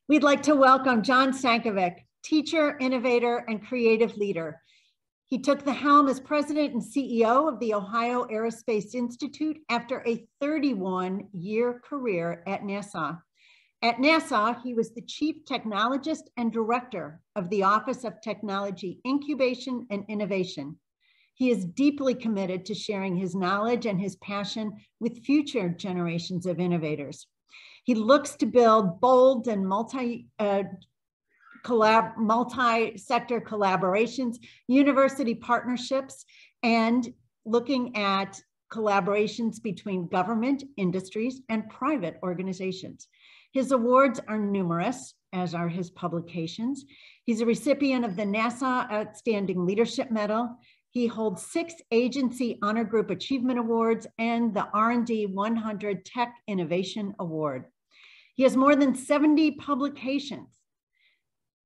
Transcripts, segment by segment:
We'd like to welcome John Sankovic, teacher, innovator, and creative leader. He took the helm as president and CEO of the Ohio Aerospace Institute after a 31-year career at NASA. At NASA, he was the chief technologist and director of the Office of Technology Incubation and Innovation. He is deeply committed to sharing his knowledge and his passion with future generations of innovators. He looks to build bold and multi-sector collaborations, university partnerships, and looking at collaborations between government, industries, and private organizations. His awards are numerous, as are his publications. He's a recipient of the NASA Outstanding Leadership Medal. He holds 6 Agency Honor Group Achievement Awards and the R&D 100 Tech Innovation Award. He has more than 70 publications.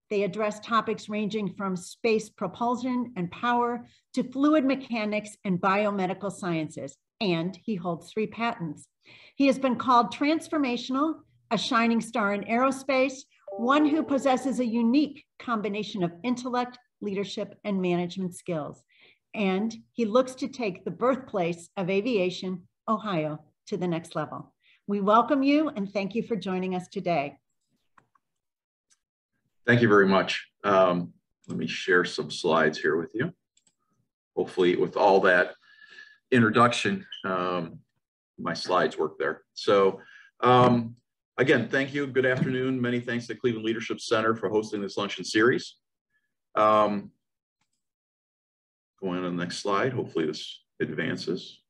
They address topics ranging from space propulsion and power to fluid mechanics and biomedical sciences, and he holds 3 patents. He has been called transformational, a shining star in aerospace, one who possesses a unique combination of intellect, leadership, and management skills. And he looks to take the birthplace of aviation, Ohio, to the next level. We welcome you and thank you for joining us today. Thank you very much. Let me share some slides here with you. Hopefully with all that introduction, my slides work there. So again, thank you. Good afternoon. Many thanks to Cleveland Leadership Center for hosting this luncheon series. Going on to the next slide. Hopefully this advances.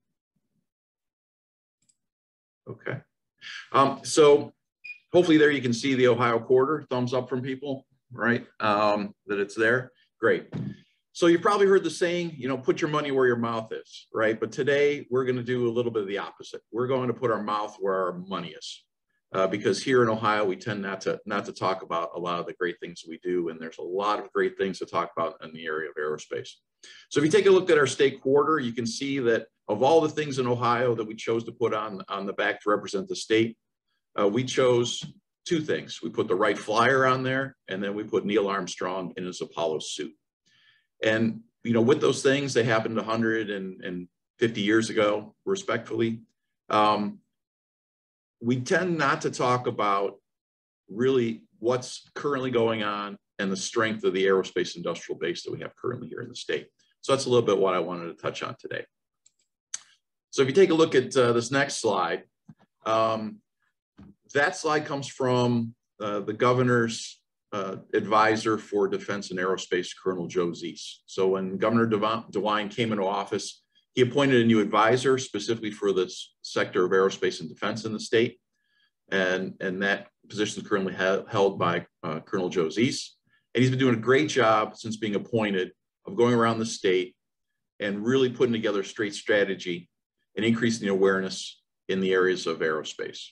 Okay. So hopefully there you can see the Ohio quarter. Thumbs up from people, right? That it's there. Great. So you've probably heard the saying, you know, put your money where your mouth is, right? But today we're going to do a little bit of the opposite. We're going to put our mouth where our money is. Because here in Ohio, we tend not to talk about a lot of the great things we do, and there's a lot of great things to talk about in the area of aerospace. So if you take a look at our state quarter, you can see that of all the things in Ohio that we chose to put on the back to represent the state, we chose 2 things. We put the Wright Flyer on there, and then we put Neil Armstrong in his Apollo suit. And you know, with those things, they happened 150 years ago, respectfully. We tend not to talk about really what's currently going on and the strength of the aerospace industrial base that we have currently here in the state. So that's a little bit what I wanted to touch on today. So if you take a look at this next slide, that slide comes from the governor's advisor for defense and aerospace, Colonel Joe Zeese. So when Governor DeWine came into office, he appointed a new advisor specifically for this sector of aerospace and defense in the state. And that position is currently held by Colonel Joe Zeese. And he's been doing a great job since being appointed of going around the state and really putting together a straight strategy and increasing the awareness in the areas of aerospace.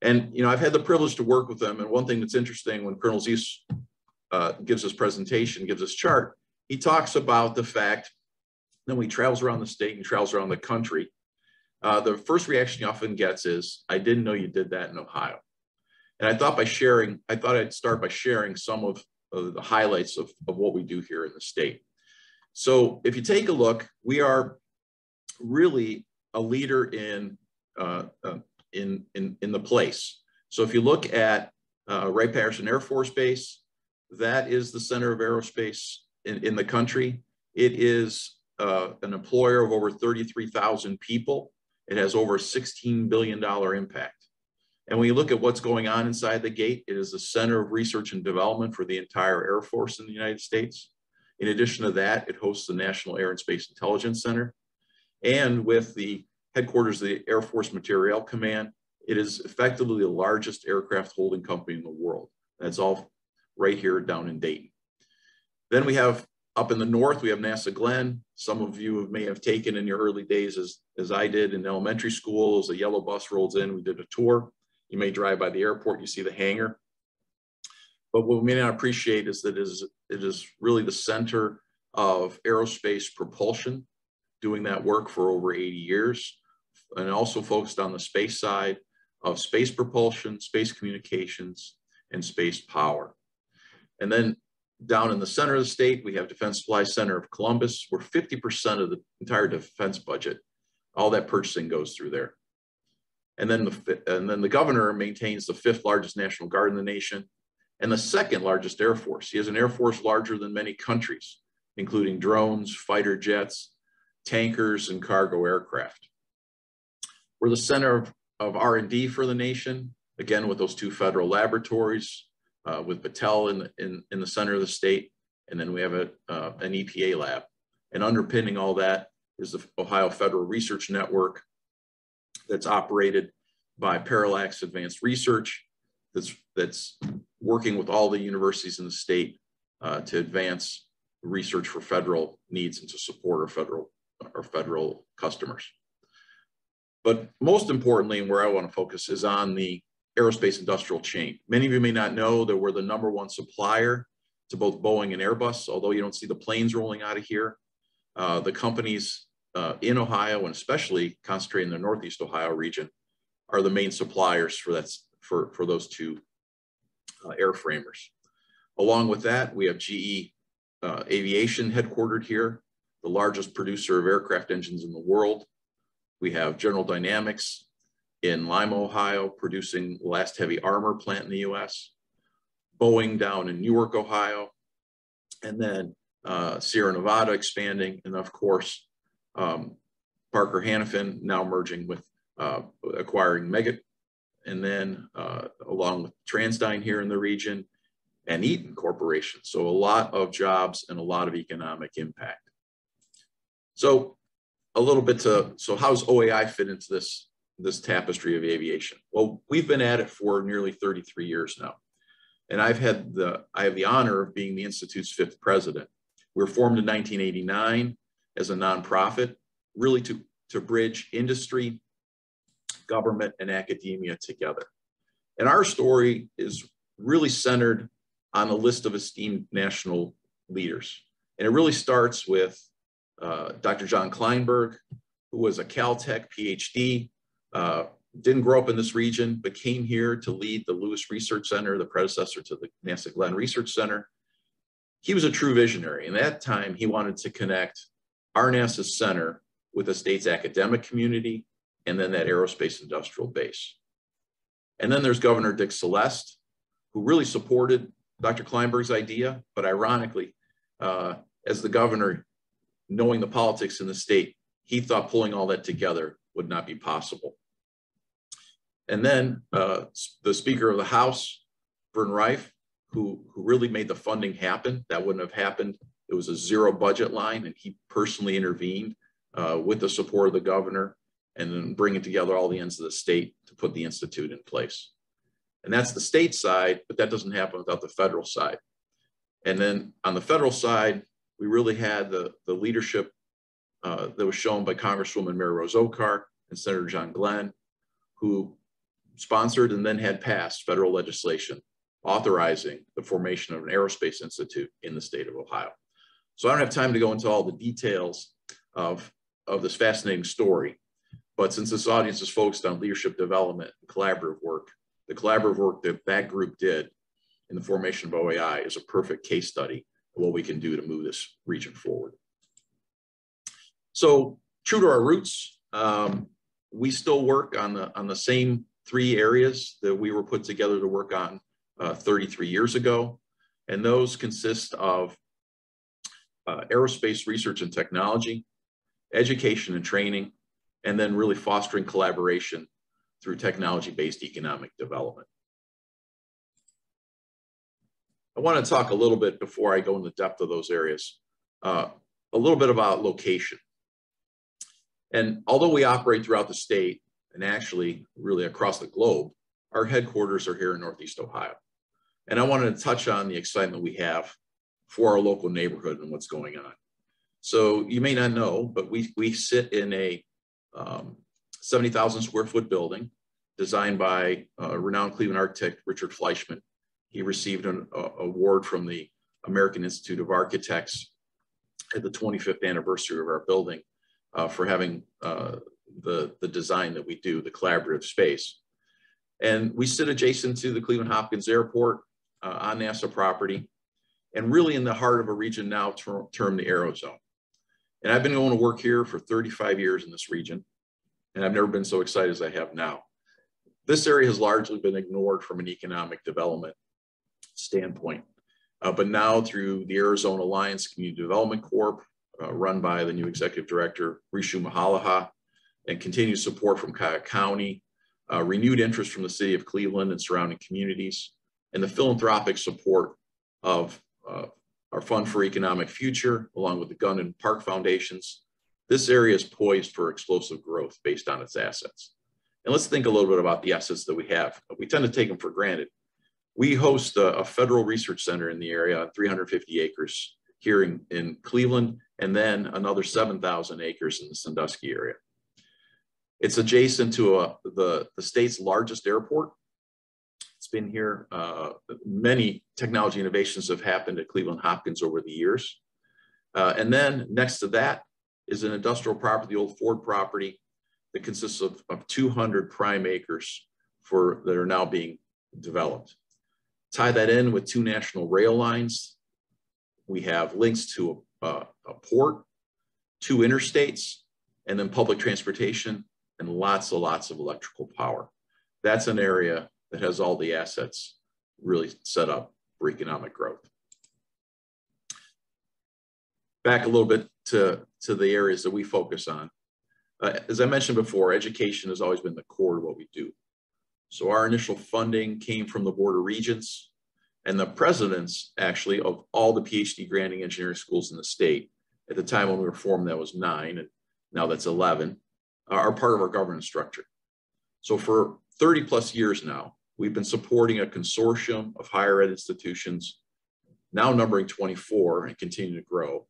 And, you know, I've had the privilege to work with them. And one thing that's interesting when Colonel Zeese gives his presentation, gives his chart, he talks about the fact that when he travels around the state and travels around the country, the first reaction he often gets is, I didn't know you did that in Ohio. And I thought I'd start by sharing some of the highlights of what we do here in the state. So if you take a look, we are really a leader in the place. So if you look at Wright-Patterson Air Force Base, that is the center of aerospace in the country. It is an employer of over 33,000 people. It has over a $16 billion impact. And when you look at what's going on inside the gate, it is the center of research and development for the entire Air Force in the United States. In addition to that, it hosts the National Air and Space Intelligence Center. And with the headquarters of the Air Force Materiel Command, it is effectively the largest aircraft holding company in the world. That's all right here down in Dayton. Then we have up in the north, we have NASA Glenn. Some of you may have taken in your early days, as I did in elementary school, as a yellow bus rolls in, we did a tour. You may drive by the airport, you see the hangar. But what we may not appreciate is that it is really the center of aerospace propulsion, doing that work for over 80 years, and also focused on the space side, of space propulsion, space communications, and space power. And then down in the center of the state, we have Defense Supply Center of Columbus, where 50% of the entire defense budget, all that purchasing goes through there. And then the governor maintains the 5th largest National Guard in the nation and the 2nd largest Air Force. He has an Air Force larger than many countries, including drones, fighter jets, tankers, and cargo aircraft. We're the center of R&D for the nation, again, with those 2 federal laboratories, with Battelle in the center of the state, and then we have an EPA lab. And underpinning all that is the Ohio Federal Research Network that's operated by Parallax Advanced Research, that's working with all the universities in the state to advance research for federal needs and to support our federal customers. But most importantly, and where I want to focus, is on the aerospace industrial chain. Many of you may not know that we're the #1 supplier to both Boeing and Airbus, although you don't see the planes rolling out of here. The companies in Ohio, and especially concentrated in the Northeast Ohio region, are the main suppliers for those 2 airframers. Along with that, we have GE Aviation headquartered here, the largest producer of aircraft engines in the world. We have General Dynamics in Lima, Ohio, producing the last heavy armor plant in the US, Boeing down in Newark, Ohio, and then Sierra Nevada expanding, and of course, Parker Hannifin now merging with acquiring Meggitt, and then along with TransDigm here in the region, and Eaton Corporation. So a lot of jobs and a lot of economic impact. So a little bit so how's OAI fit into this tapestry of aviation? Well, we've been at it for nearly 33 years now. And I have the honor of being the Institute's 5th president. We were formed in 1989 as a nonprofit, really to bridge industry, government, and academia together. And our story is really centered on a list of esteemed national leaders. And it really starts with Dr. John Kleinberg, who was a Caltech PhD, didn't grow up in this region, but came here to lead the Lewis Research Center, the predecessor to the NASA Glenn Research Center. He was a true visionary. And at that time, he wanted to connect our NASA center with the state's academic community, and then that aerospace industrial base. And then there's Governor Dick Celeste, who really supported Dr. Kleinberg's idea, but ironically, as the governor, knowing the politics in the state, he thought pulling all that together would not be possible. And then the Speaker of the House, Vern Reif, who really made the funding happen. That wouldn't have happened. It was a 0 budget line, and he personally intervened with the support of the governor, and then bringing together all the ends of the state to put the Institute in place. And that's the state side, but that doesn't happen without the federal side. And then on the federal side, we really had the leadership that was shown by Congresswoman Mary Rose Okar and Senator John Glenn, who sponsored and then had passed federal legislation authorizing the formation of an aerospace institute in the state of Ohio. So I don't have time to go into all the details of this fascinating story, but since this audience is focused on leadership development and collaborative work, the collaborative work that that group did in the formation of OAI is a perfect case study of what we can do to move this region forward. So true to our roots, we still work on the same 3 areas that we were put together to work on 33 years ago. And those consist of aerospace research and technology, education and training, and then really fostering collaboration through technology-based economic development. I want to talk a little bit before I go into the depth of those areas, a little bit about location. And although we operate throughout the state and actually really across the globe, our headquarters are here in Northeast Ohio. And I wanted to touch on the excitement we have for our local neighborhood and what's going on. So you may not know, but we sit in a 70,000 square foot building designed by renowned Cleveland architect Richard Fleischman. He received an award from the American Institute of Architects at the 25th anniversary of our building for having the design that we do, the collaborative space. And we sit adjacent to the Cleveland Hopkins Airport on NASA property, and really in the heart of a region now termed the Aerozone. And I've been going to work here for 35 years in this region, and I've never been so excited as I have now. This area has largely been ignored from an economic development standpoint, but now through the Arizona Alliance Community Development Corp, run by the new executive director, Rishu Mahalaha, and continued support from Cuyahoga County, renewed interest from the city of Cleveland and surrounding communities, and the philanthropic support of our Fund for Economic Future, along with the Gun and Park Foundations. This area is poised for explosive growth based on its assets. And let's think a little bit about the assets that we have. We tend to take them for granted. We host a federal research center in the area on 350 acres here in Cleveland, and then another 7,000 acres in the Sandusky area. It's adjacent to the state's largest airport. It's been here. Many technology innovations have happened at Cleveland Hopkins over the years. And then next to that is an industrial property, the old Ford property, that consists of 200 prime acres that are now being developed. Tie that in with 2 national rail lines. We have links to a port, 2 interstates, and then public transportation, and lots of electrical power. That's an area that has all the assets really set up for economic growth. Back a little bit to the areas that we focus on. As I mentioned before, education has always been the core of what we do. So our initial funding came from the Board of Regents, and the presidents actually of all the PhD granting engineering schools in the state. At the time when we were formed, that was 9, and now that's 11, are part of our governance structure. So for 30 plus years now, we've been supporting a consortium of higher ed institutions, now numbering 24 and continue to grow.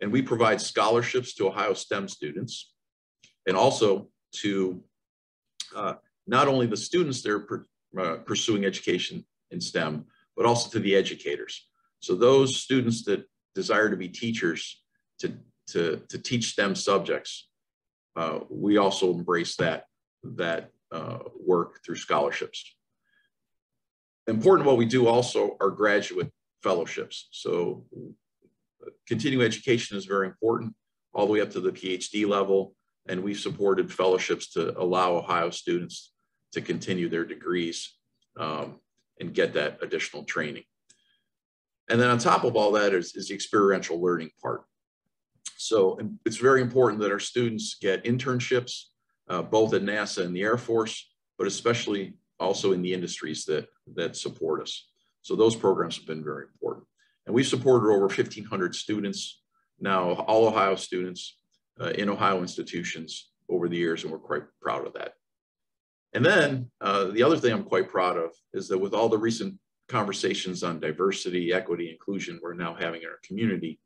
And we provide scholarships to Ohio STEM students, and also to not only the students that are pursuing education in STEM, but also to the educators. So those students that desire to be teachers to teach STEM subjects, we also embrace that work through scholarships. Important what we do also are graduate fellowships. So continuing education is very important, all the way up to the PhD level, and we've supported fellowships to allow Ohio students to continue their degrees and get that additional training. And then on top of all that is the experiential learning part. So it's very important that our students get internships, both at NASA and the Air Force, but especially also in the industries that support us. So those programs have been very important. And we've supported over 1,500 students, now all Ohio students in Ohio institutions over the years, and we're quite proud of that. And then the other thing I'm quite proud of is that with all the recent conversations on diversity, equity, inclusion we're now having in our community,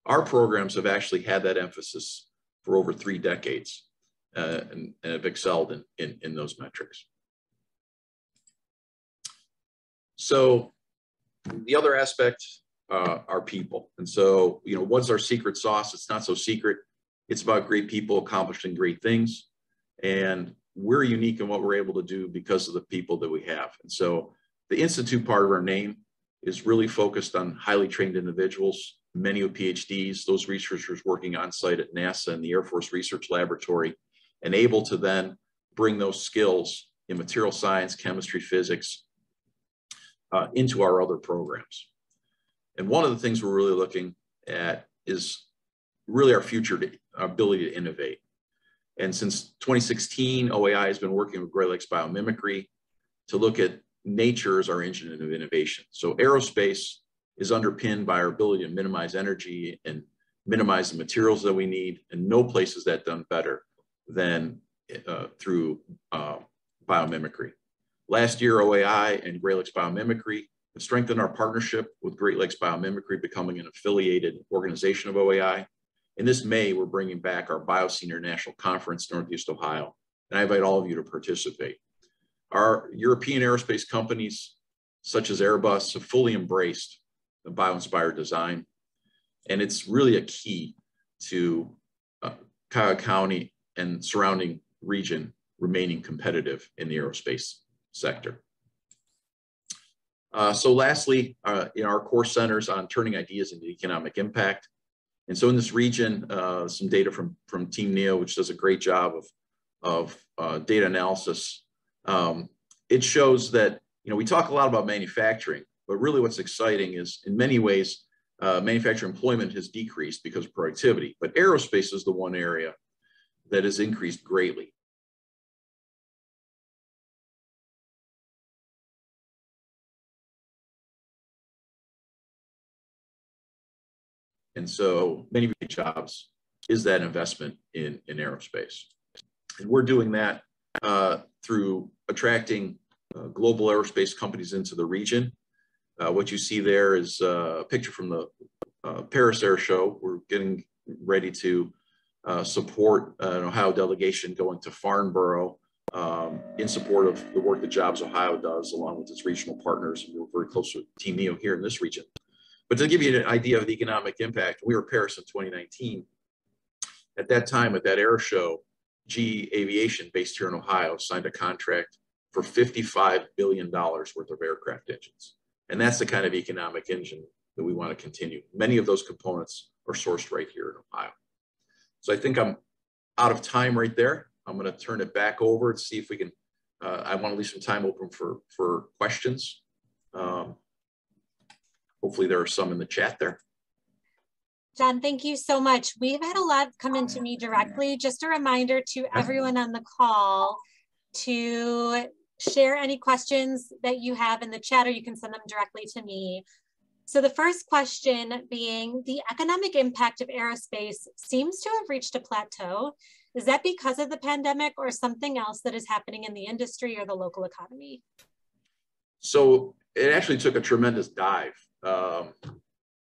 our programs have actually had that emphasis for over 3 decades and have excelled in those metrics. So the other aspect are people. And so, what's our secret sauce? It's not so secret. It's about great people accomplishing great things. And we're unique in what we're able to do because of the people that we have. And so the Institute part of our name is really focused on highly trained individuals, many with PhDs, those researchers working on site at NASA and the Air Force Research Laboratory, and able to then bring those skills in material science, chemistry, physics into our other programs. And one of the things we're really looking at is really our future, our ability to innovate. And since 2016, OAI has been working with Great Lakes Biomimicry to look at nature as our engine of innovation. So aerospace is underpinned by our ability to minimize energy and minimize the materials that we need. And no place is that done better than through biomimicry. Last year, OAI and Great Lakes Biomimicry have strengthened our partnership with Great Lakes Biomimicry, becoming an affiliated organization of OAI. And this May, we're bringing back our BioSenior National Conference, Northeast Ohio, and I invite all of you to participate. Our European aerospace companies, such as Airbus, have fully embraced the bio-inspired design, and it's really a key to Cuyahoga County and surrounding region remaining competitive in the aerospace sector. So lastly, our core centers on turning ideas into economic impact. And so in this region, some data from Team NEO, which does a great job of data analysis. It shows that, we talk a lot about manufacturing, but really what's exciting is in many ways, manufacturing employment has decreased because of productivity, but aerospace is the one area that has increased greatly. And so many of the jobs is that investment in aerospace. And we're doing that through attracting global aerospace companies into the region. What you see there is a picture from the Paris Air Show. We're getting ready to support an Ohio delegation going to Farnborough in support of the work that Jobs Ohio does along with its regional partners. We're very close with Team NEO here in this region. But to give you an idea of the economic impact, we were in Paris in 2019. At that time, at that air show, GE Aviation, based here in Ohio, signed a contract for $55 billion worth of aircraft engines. And that's the kind of economic engine that we want to continue. Many of those components are sourced right here in Ohio. So I think I'm out of time right there. I'm going to turn it back over and see if we can, I want to leave some time open for questions. Hopefully there are some in the chat there. John, thank you so much. We've had a lot come into me directly. Just a reminder to everyone on the call to share any questions that you have in the chat, or you can send them directly to me. So the first question being, the economic impact of aerospace seems to have reached a plateau. Is that because of the pandemic or something else that is happening in the industry or the local economy? So it actually took a tremendous dive.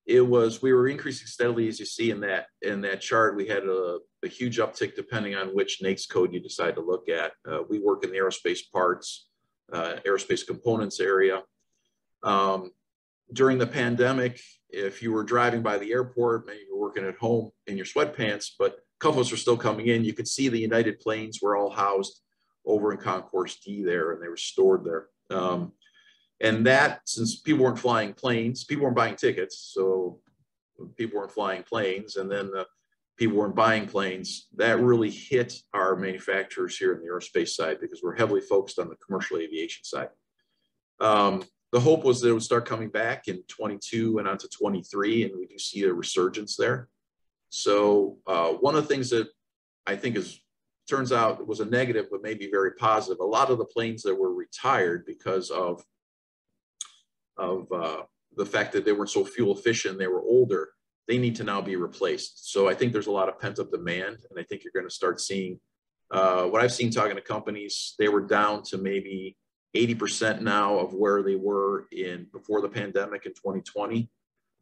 We were increasing steadily, as you see in that chart. We had a huge uptick depending on which NAICS code you decide to look at. We work in the aerospace parts, aerospace components area. During the pandemic, if you were driving by the airport, maybe you were working at home in your sweatpants, but a couple of us were still coming in. You could see the United planes were all housed over in Concourse D there, and they were stored there. And that, since people weren't flying planes, people weren't buying tickets, so people weren't flying planes, and then the people weren't buying planes, that really hit our manufacturers here in the aerospace side because we're heavily focused on the commercial aviation side. The hope was that it would start coming back in 22 and onto 23, and we do see a resurgence there. So one of the things that I think turns out was a negative, but maybe very positive, a lot of the planes that were retired because of the fact that they weren't so fuel efficient, they were older, they need to now be replaced. So I think there's a lot of pent up demand, and I think you're going to start seeing, what I've seen talking to companies, they were down to maybe 80% now of where they were before the pandemic in 2020,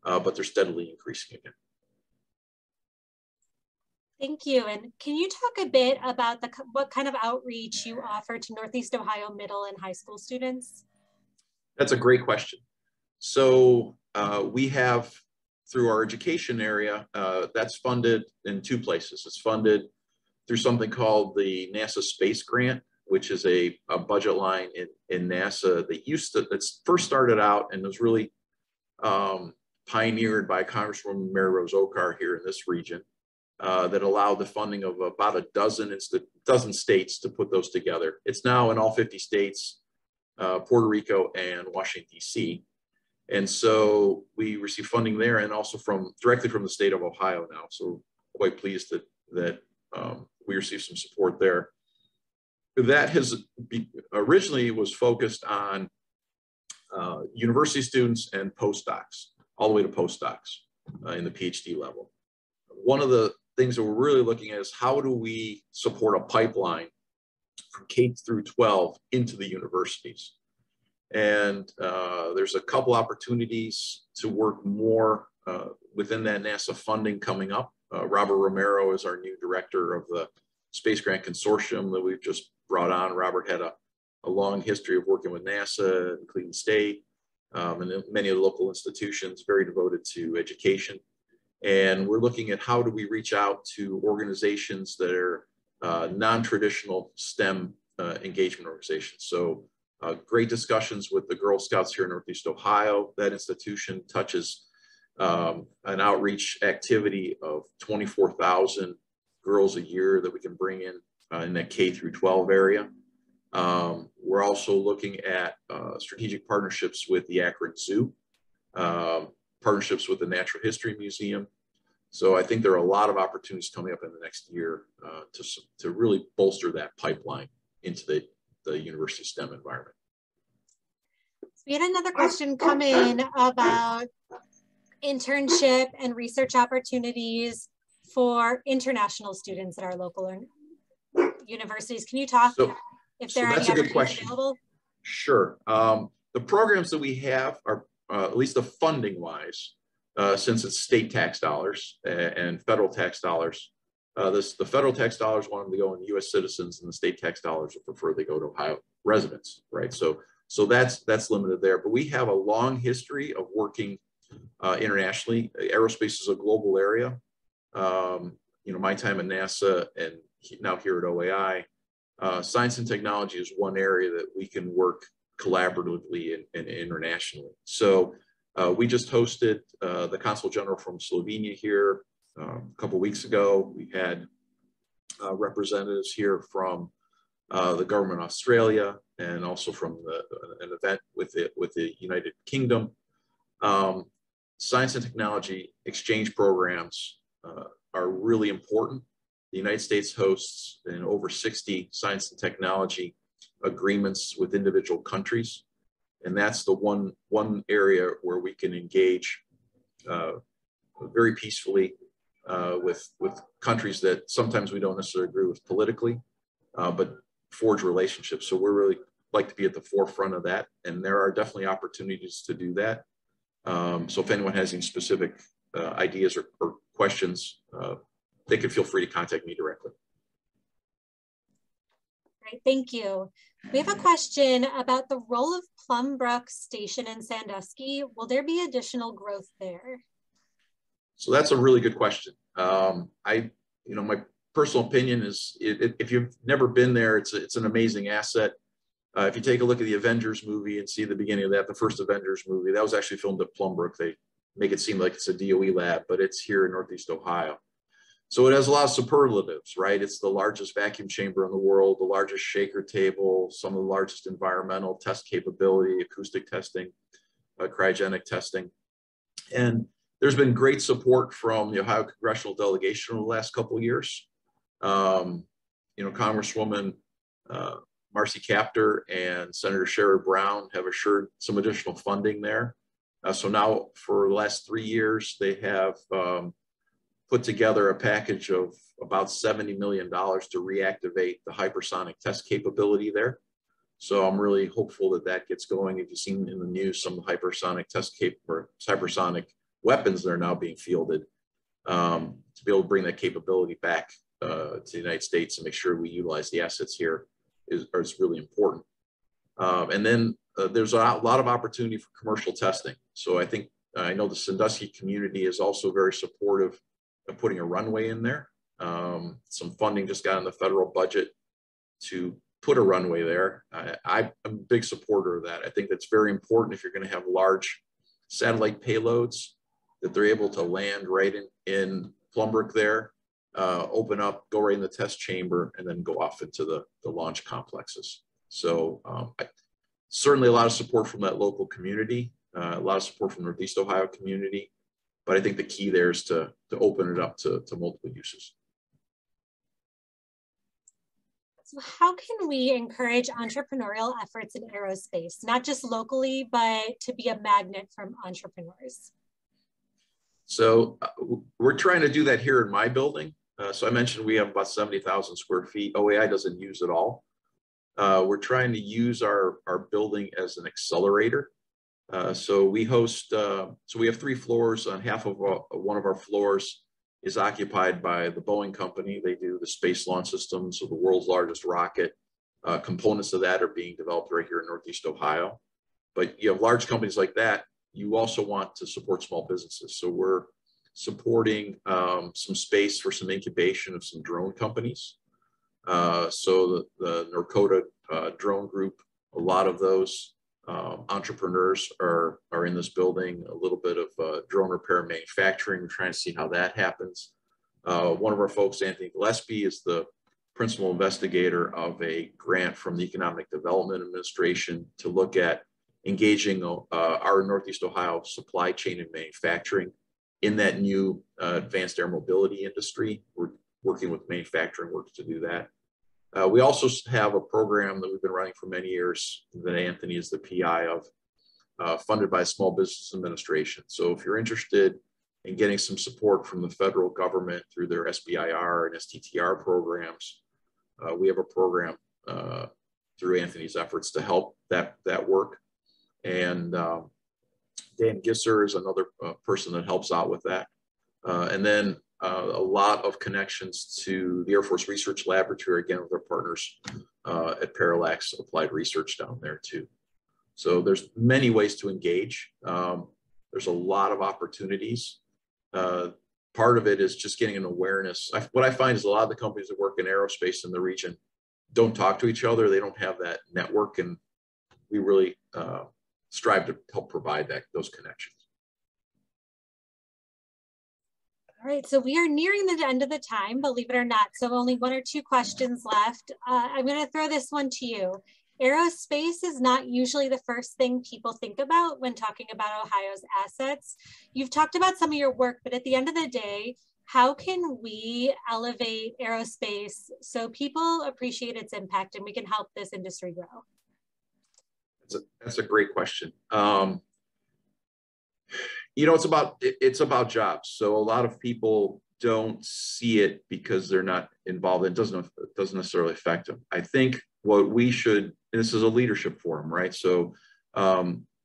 but they're steadily increasing again. Thank you. And can you talk a bit about what kind of outreach you offer to Northeast Ohio middle and high school students? That's a great question. So we have, through our education area, that's funded in two places. It's funded through something called the NASA Space Grant, which is a budget line in NASA that's first started out and was really pioneered by Congresswoman Mary Rose Okar here in this region, that allowed the funding of about a dozen states to put those together. It's now in all 50 states, Puerto Rico and Washington, D.C. And so we receive funding there and also directly from the state of Ohio now. So quite pleased that we received some support there. That originally was focused on university students and postdocs, all the way to postdocs in the PhD level. One of the things that we're really looking at is how do we support a pipeline from K through 12 into the universities. And there's a couple opportunities to work more within that NASA funding coming up. Robert Romero is our new director of the Space Grant Consortium that we've just brought on. Robert had a long history of working with NASA and Cleveland State and many of the local institutions, very devoted to education. And we're looking at how do we reach out to organizations that are non-traditional STEM engagement organizations. So great discussions with the Girl Scouts here in Northeast Ohio. That institution touches an outreach activity of 24,000 girls a year that we can bring in that K through 12 area. We're also looking at strategic partnerships with the Akron Zoo, partnerships with the Natural History Museum. So I think there are a lot of opportunities coming up in the next year to really bolster that pipeline into the university STEM environment. So we had another question come in about internship and research opportunities for international students at our local universities. Can you talk if there are any opportunities available? Sure. The programs that we have are, at least the funding wise, since it's state tax dollars and federal tax dollars, the federal tax dollars want them to go in U.S. citizens, and the state tax dollars would prefer they go to Ohio residents, right? So that's limited there. But we have a long history of working internationally. Aerospace is a global area. You know, my time at NASA and now here at OAI, science and technology is one area that we can work collaboratively and internationally. So we just hosted the Consul General from Slovenia here a couple of weeks ago. We had representatives here from the government of Australia and also from an event with the United Kingdom. Science and technology exchange programs are really important. The United States hosts in over 60 science and technology agreements with individual countries. And that's the one area where we can engage very peacefully with countries that sometimes we don't necessarily agree with politically, but forge relationships. So we're really like to be at the forefront of that. And there are definitely opportunities to do that. So if anyone has any specific ideas or questions, they can feel free to contact me directly. Great, thank you. We have a question about the role of Plum, Brook Station in Sandusky. Will there be additional growth there? So that's a really good question. My personal opinion is if you've never been there, it's an amazing asset. If you take a look at the Avengers movie and see the beginning of that, the first Avengers movie, that was actually filmed at Plum Brook. They make it seem like it's a DOE lab, but it's here in Northeast Ohio. So it has a lot of superlatives, right? It's the largest vacuum chamber in the world, the largest shaker table, some of the largest environmental test capability, acoustic testing, cryogenic testing. And there's been great support from the Ohio congressional delegation over the last couple of years. Congresswoman Marcy Kaptur and Senator Sherrod Brown have assured some additional funding there. So now for the last 3 years, they have put together a package of about $70 million to reactivate the hypersonic test capability there. So I'm really hopeful that that gets going. If you've seen in the news, some hypersonic hypersonic weapons that are now being fielded, to be able to bring that capability back to the United States and make sure we utilize the assets here is really important. And then there's a lot of opportunity for commercial testing. So I know the Sandusky community is also very supportive of putting a runway in there. Some funding just got in the federal budget to put a runway there. I'm a big supporter of that. I think that's very important if you're going to have large satellite payloads, that they're able to land right in Plum Brook there, open up, go right in the test chamber, and then go off into the launch complexes. So certainly a lot of support from that local community, a lot of support from the Northeast Ohio community. But I think the key there is to open it up to multiple uses. So how can we encourage entrepreneurial efforts in aerospace, not just locally, but to be a magnet from entrepreneurs? So we're trying to do that here in my building. So I mentioned we have about 70,000 square feet. OAI doesn't use it all. We're trying to use our building as an accelerator. So we host, so we have 3 floors. On half of one of our floors is occupied by the Boeing company. They do the space launch systems, so the world's largest rocket. Components of that are being developed right here in Northeast Ohio. But you have large companies like that. You also want to support small businesses. So we're supporting some space for some incubation of some drone companies. So the Norcota drone group, a lot of those entrepreneurs are in this building. A little bit of drone repair manufacturing. We're trying to see how that happens. One of our folks, Anthony Gillespie, is the principal investigator of a grant from the Economic Development Administration to look at engaging our Northeast Ohio supply chain and manufacturing in that new advanced air mobility industry. We're working with manufacturing work to do that. We also have a program that we've been running for many years that Anthony is the PI of, funded by Small Business Administration. So if you're interested in getting some support from the federal government through their SBIR and STTR programs, we have a program through Anthony's efforts to help that work. And Dan Gisser is another person that helps out with that. And then a lot of connections to the Air Force Research Laboratory, again, with our partners at Parallax Applied Research down there too. So there's many ways to engage. There's a lot of opportunities. Part of it is just getting an awareness. What I find is a lot of the companies that work in aerospace in the region don't talk to each other. They don't have that network, and we really strive to help provide those connections. All right, so we are nearing the end of the time, believe it or not. So only 1 or 2 questions left. I'm going to throw this one to you. Aerospace is not usually the first thing people think about when talking about Ohio's assets. You've talked about some of your work, but at the end of the day, how can we elevate aerospace so people appreciate its impact and we can help this industry grow? That's a great question. You know, it's about jobs. So a lot of people don't see it because they're not involved. It doesn't necessarily affect them. I think what we should, and this is a leadership forum, right? So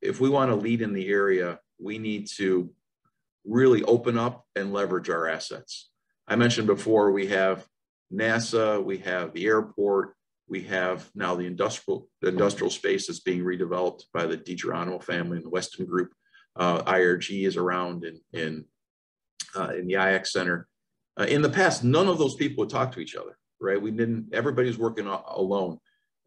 if we want to lead in the area, we need to really open up and leverage our assets. I mentioned before, we have NASA, we have the airport, we have now the industrial space that's being redeveloped by the DiGeronimo family and the Weston Group. IRG is around in the IX Center. In the past, none of those people would talk to each other, right? Everybody's working alone.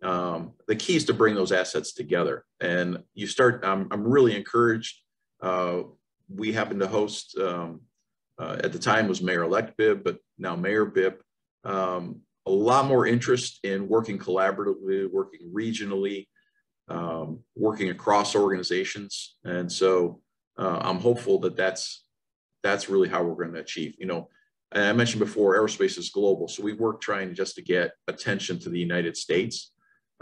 The key is to bring those assets together. And you start, I'm really encouraged. We happened to host, at the time was Mayor-elect Bibb, but now Mayor Bibb, a lot more interest in working collaboratively, working regionally, working across organizations. And so I'm hopeful that that's really how we're going to achieve. You know, and I mentioned before, aerospace is global. So we work trying just to get attention to the United States,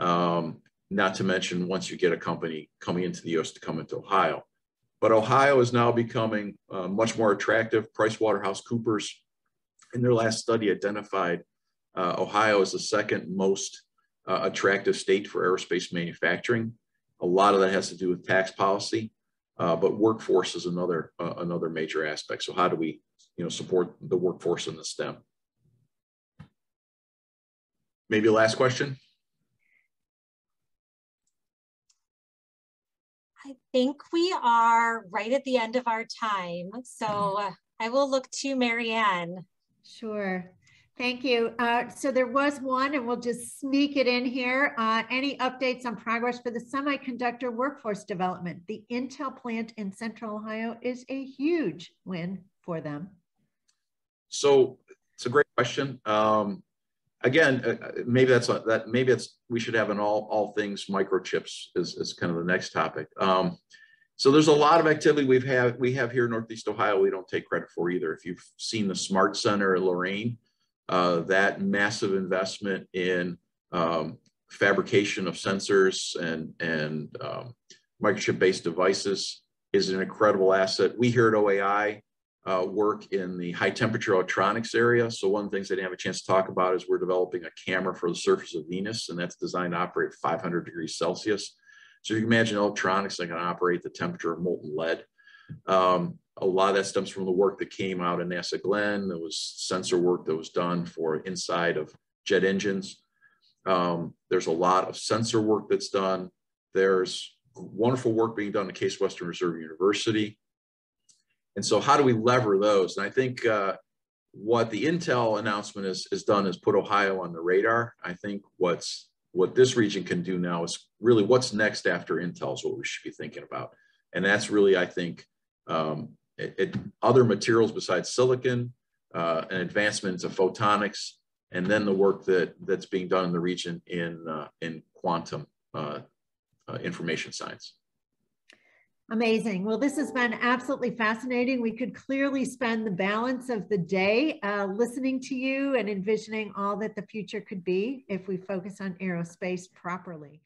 not to mention once you get a company coming into the US to come into Ohio. But Ohio is now becoming much more attractive. PricewaterhouseCoopers, in their last study, identified Ohio as the second most attractive state for aerospace manufacturing. A lot of that has to do with tax policy, but workforce is another major aspect. So how do we, support the workforce in the STEM? Maybe a last question. I think we are right at the end of our time. So I will look to Marianne. Sure. Thank you. So there was one, and we'll just sneak it in here. Any updates on progress for the semiconductor workforce development? The Intel plant in Central Ohio is a huge win for them. So it's a great question. Again, maybe we should have an all things microchips is kind of the next topic. So there's a lot of activity we have here in Northeast Ohio we don't take credit for either. If you've seen the Smart Center at Lorain, that massive investment in fabrication of sensors and microchip-based devices is an incredible asset. We here at OAI work in the high temperature electronics area. So one of the things I didn't have a chance to talk about is we're developing a camera for the surface of Venus, and that's designed to operate 500 degrees Celsius. So you can imagine electronics that can operate the temperature of molten lead. A lot of that stems from the work that came out in NASA Glenn. There was sensor work that was done for inside of jet engines. There's a lot of sensor work that's done. There's wonderful work being done at Case Western Reserve University. And so how do we lever those? And I think what the Intel announcement has done is put Ohio on the radar. I think what this region can do now is really what's next after Intel is what we should be thinking about. And that's really, I think, other materials besides silicon, an advancement into photonics, and then the work that's being done in the region in quantum information science. Amazing. Well, this has been absolutely fascinating. We could clearly spend the balance of the day listening to you and envisioning all that the future could be if we focus on aerospace properly.